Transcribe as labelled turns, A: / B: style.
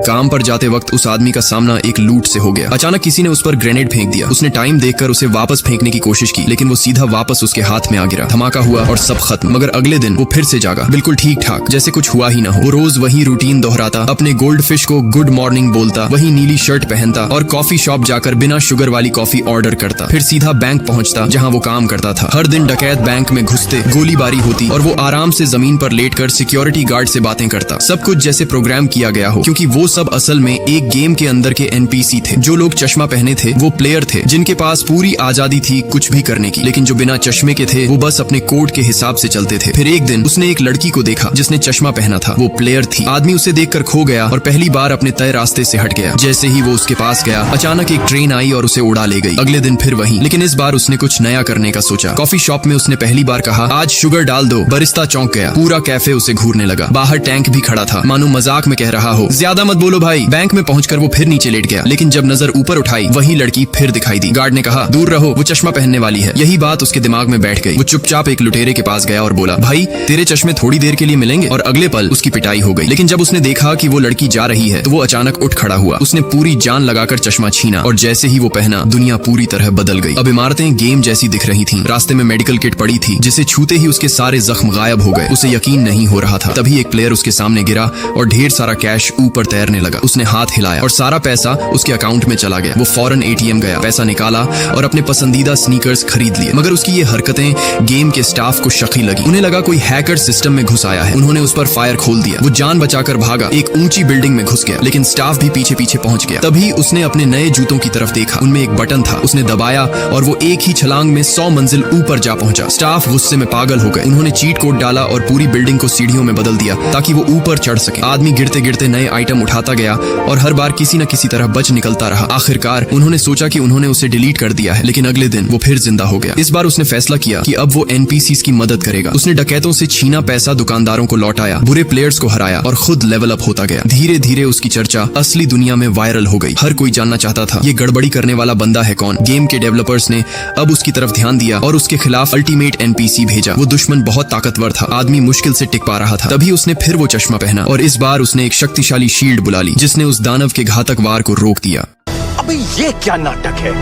A: काम पर जाते वक्त उस आदमी का सामना एक लूट से हो गया। अचानक किसी ने उस पर ग्रेनेड फेंक दिया। उसने टाइम देखकर उसे वापस फेंकने की कोशिश की, लेकिन वो सीधा वापस उसके हाथ में आ गिरा। धमाका हुआ और सब खत्म। मगर अगले दिन वो फिर से जागा, बिल्कुल ठीक ठाक, जैसे कुछ हुआ ही ना हो। वो रोज वही रूटीन दोहराता, अपने गोल्ड फिश को गुड मॉर्निंग बोलता, वही नीली शर्ट पहनता और कॉफी शॉप जाकर बिना शुगर वाली कॉफी ऑर्डर करता। फिर सीधा बैंक पहुंचता जहां वो काम करता था। हर दिन डकैत बैंक में घुसते, गोलीबारी होती और वो आराम से जमीन पर लेटकर सिक्योरिटी गार्ड से बातें करता। सब कुछ जैसे प्रोग्राम किया गया हो, क्योंकि वो सब असल में एक गेम के अंदर के एनपीसी थे। जो लोग चश्मा पहने थे वो प्लेयर थे, जिनके पास पूरी आजादी थी कुछ भी करने की। लेकिन जो बिना चश्मे के थे वो बस अपने कोड के हिसाब से चलते थे। फिर एक दिन उसने एक लड़की को देखा जिसने चश्मा पहना था। वो प्लेयर थी। आदमी उसे देखकर खो गया और पहली बार अपने तय रास्ते से हट गया। जैसे ही वो उसके पास गया, अचानक एक ट्रेन आई और उसे उड़ा ले गई। अगले दिन फिर वही, लेकिन इस बार उसने कुछ नया करने का सोचा। कॉफी शॉप में उसने पहली बार कहा, आज शुगर डाल दो। बरिस्ता चौंक गया। पूरा कैफे उसे घूरने लगा। बाहर टैंक भी खड़ा था, मानो मजाक में कह रहा हो, ज्यादा मत बोलो भाई। बैंक में पहुंचकर वो फिर नीचे लेट गया, लेकिन जब नजर ऊपर उठाई वही लड़की फिर दिखाई दी। गार्ड ने कहा, दूर रहो, वो चश्मा पहनने वाली है। यही बात उसके दिमाग में बैठ गई। वो चुपचाप एक लुटेरे के पास गया और बोला, भाई तेरे चश्मे थोड़ी देर के लिए मिलेंगे। और अगले पल उसकी पिटाई हो गई। लेकिन जब उसने देखा कि वो लड़की जा रही है तो वो अचानक उठ खड़ा हुआ। उसने पूरी जान लगाकर चश्मा छीना और जैसे ही वो पहना, दुनिया पूरी तरह बदल गई। अब इमारतें गेम जैसी दिख रही थीं। रास्ते में मेडिकल किट पड़ी थी, जिसे छूते ही उसके सारे जख्म गायब हो गए। उसे यकीन नहीं हो रहा था। तभी एक प्लेयर उसके सामने गिरा और ढेर सारा कैश ऊपर तैरने लगा। उसने हाथ हिलाया और सारा पैसा उसके अकाउंट में चला गया। वो फौरन एटीएम गया, पैसा निकाला और अपने पसंदीदा स्नीकर्स खरीद लिए। मगर उसकी ये हरकतें गेम के स्टाफ को शकी लगी। उन्हें लगा कोई हैकर सिस्टम में घुस आया है। उन्होंने उस पर फायर खोल दिया। वो जान बचाकर भागा, एक ऊंची बिल्डिंग में घुस गया, लेकिन स्टाफ भी पीछे पीछे पहुंच गया। तभी उसने अपने नए जूतों की तरफ देखा। उनमें एक बटन था। उसने दबाया और वो एक ही छलांग में 100 मंजिल ऊपर जा पहुंचा। स्टाफ गुस्से में पागल हो गए। उन्होंने चीट कोड डाला और पूरी बिल्डिंग को सीढ़ियों में बदल दिया ताकि वो ऊपर चढ़ सके। आदमी गिरते गिरते नए आइटम उठाता गया और हर बार किसी न किसी तरह बच निकलता रहा। आखिरकार उन्होंने सोचा कि उन्होंने उसे डिलीट कर दिया है, लेकिन अगले दिन वो फिर जिंदा हो गया। इस बार उसने फैसला किया कि अब वो एनपीसीज की मदद करेगा। उसने डकैतों से छीना पैसा दुकानदारों को लौटाया, बुरे प्लेयर्स को हराया और खुद लेवल अप होता गया। धीरे धीरे उसकी चर्चा असली दुनिया में वायरल हो गई। हर कोई जानना चाहता था ये गड़बड़ी करने वाला बंदा है कौन। गेम के डेवलपर्स ने अब उसकी तरफ ध्यान दिया और उसके खिलाफ अल्टीमेट एनपीसी भेजा। वो दुश्मन बहुत ताकतवर था। आदमी मुश्किल से टिक पा रहा था। तभी उसने फिर वो चश्मा पहना और इस बार उसने एक शक्तिशाली शील्ड बुला ली, जिसने उस दानव के घातक वार को रोक दिया।
B: अबे ये क्या नाटक है।